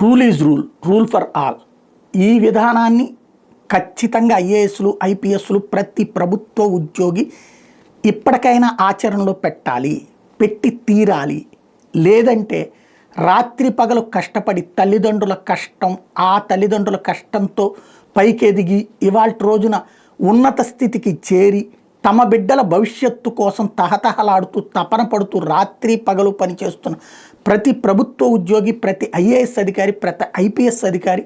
Rule is rule, rule for all. ఈ విధానాన్ని ఖచ్చితంగా ఐఏఎస్లు ఐపీఎస్లు ప్రతి ప్రభుత్వ ఉద్యోగి ఇప్పటికైనా ఆచరణలో పెట్టాలి, పెట్టి తీరాలి. లేదంటే రాత్రి పగలు కష్టపడి తల్లిదండ్రుల కష్టం, ఆ తల్లిదండ్రుల కష్టంతో పైకెదిగి ఇవాళ రోజున ఉన్నత స్థితికి చేరి తమ బిడ్డల భవిష్యత్తు కోసం తహతహలాడుతూ తపన పడుతూ రాత్రి పగలు పనిచేస్తున్న ప్రతి ప్రభుత్వ ఉద్యోగి, ప్రతి ఐఏఎస్ అధికారి, ప్రతి ఐపీఎస్ అధికారి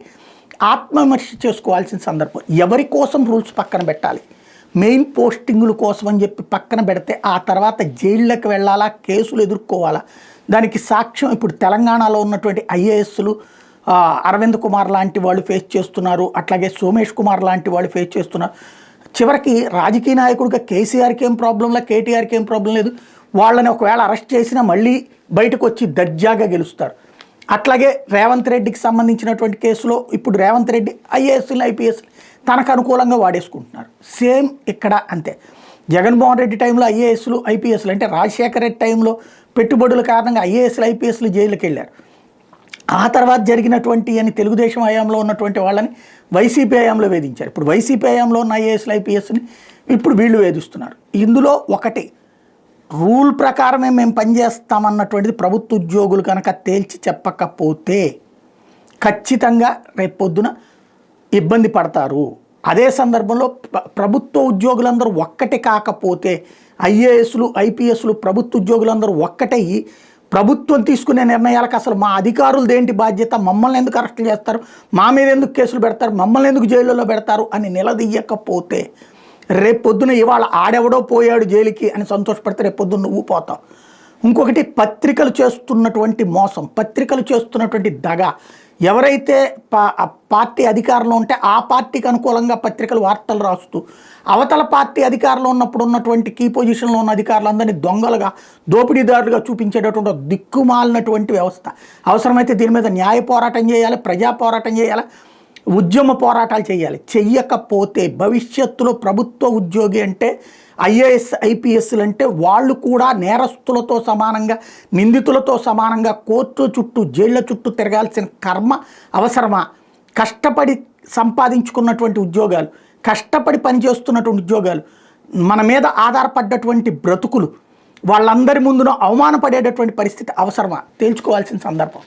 ఆత్మవిమర్శ చేసుకోవాల్సిన సందర్భం. ఎవరి కోసం రూల్స్ పక్కన పెట్టాలి? మెయిన్ పోస్టింగుల కోసం అని చెప్పి పక్కన పెడితే ఆ తర్వాత జైళ్ళకి వెళ్ళాలా, కేసులు ఎదుర్కోవాలా? దానికి సాక్ష్యం ఇప్పుడు తెలంగాణలో ఉన్నటువంటి ఐఏఎస్లు అరవింద్ కుమార్ లాంటి వాళ్ళు ఫేస్ చేస్తున్నారు, అట్లాగే సోమేష్ కుమార్ లాంటి వాళ్ళు ఫేస్ చేస్తున్నారు. చివరికి రాజకీయ నాయకుడిగా కేసీఆర్కి ఏం ప్రాబ్లం లేదు, కేటీఆర్కి ఏం ప్రాబ్లం లేదు. వాళ్ళని ఒకవేళ అరెస్ట్ చేసినా మళ్ళీ బయటకు వచ్చి దర్జాగా గెలుస్తారు. అట్లాగే రేవంత్ రెడ్డికి సంబంధించినటువంటి కేసులో ఇప్పుడు రేవంత్ రెడ్డి ఐఏఎస్లు ఐపీఎస్లు తనకు అనుకూలంగా వాడేసుకుంటున్నారు. సేమ్ ఇక్కడ అంతే. జగన్మోహన్ రెడ్డి టైంలో ఐఏఎస్లు ఐపీఎస్లు అంటే రాజశేఖర రెడ్డి టైంలో పెట్టుబడుల కారణంగా ఐఏఎస్లు ఐపీఎస్లు జైలుకి వెళ్ళారు. ఆ తర్వాత జరిగినటువంటి అని తెలుగుదేశం హయాంలో ఉన్నటువంటి వాళ్ళని వైసీపీ హయాంలో వేధించారు. ఇప్పుడు వైసీపీ హయాంలో ఉన్న ఐఏఎస్లు ఐపీఎస్ని ఇప్పుడు వీళ్ళు వేధిస్తున్నారు. ఇందులో ఒకటి, రూల్ ప్రకారమే మేము పనిచేస్తామన్నటువంటిది ప్రభుత్వ ఉద్యోగులు కనుక తేల్చి చెప్పకపోతే ఖచ్చితంగా రేపొద్దున ఇబ్బంది పడతారు. అదే సందర్భంలో ప్రభుత్వ ఉద్యోగులందరూ ఒక్కటి కాకపోతే ఐఏఎస్లు ఐపీఎస్లు ప్రభుత్వ ఉద్యోగులందరూ ఒక్కటయ్యి ప్రభుత్వం తీసుకునే నిర్ణయాలకు అసలు మా అధికారులు దేంటి బాధ్యత, మమ్మల్ని ఎందుకు అరెస్ట్ చేస్తారు, మా మీద ఎందుకు కేసులు పెడతారు, మమ్మల్ని ఎందుకు జైళ్ళలో పెడతారు అని నిలదీయకపోతే రేపొద్దున ఇవాళ ఆడెవడో పోయాడు జైలుకి అని సంతోషపడితే రేపొద్దున నువ్వు పోతావు. ఇంకొకటి, పత్రికలు చేస్తున్నటువంటి మోసం, పత్రికలు చేస్తున్నటువంటి దగ. ఎవరైతే పార్టీ అధికారంలో ఉంటే ఆ పార్టీకి అనుకూలంగా పత్రికలు వార్తలు రాస్తూ అవతల పార్టీ అధికారంలో ఉన్నప్పుడు ఉన్నటువంటి కీ పొజిషన్లో ఉన్న అధికారులందరినీ దొంగలుగా దోపిడీదారులుగా చూపించేటటువంటి దిక్కుమాలినటువంటి వ్యవస్థ. అవసరమైతే దీని మీద న్యాయ పోరాటం చేయాలి, ప్రజా పోరాటం చేయాలి, ఉద్యమ పోరాటాలు చేయాలి. చెయ్యకపోతే భవిష్యత్తులో ప్రభుత్వ ఉద్యోగి అంటే ఐఏఎస్ ఐపీఎస్లు అంటే వాళ్ళు కూడా నేరస్తులతో సమానంగా, నిందితులతో సమానంగా కోర్టు చుట్టూ జైళ్ళ చుట్టూ తిరగాల్సిన కర్మ అవసరమా? కష్టపడి సంపాదించుకున్నటువంటి ఉద్యోగాలు, కష్టపడి పనిచేస్తున్నటువంటి ఉద్యోగాలు, మన మీద ఆధారపడ్డటువంటి బ్రతుకులు, వాళ్ళందరి ముందున అవమానపడేటటువంటి పరిస్థితి అవసరమా? తేల్చుకోవాల్సిన సందర్భం.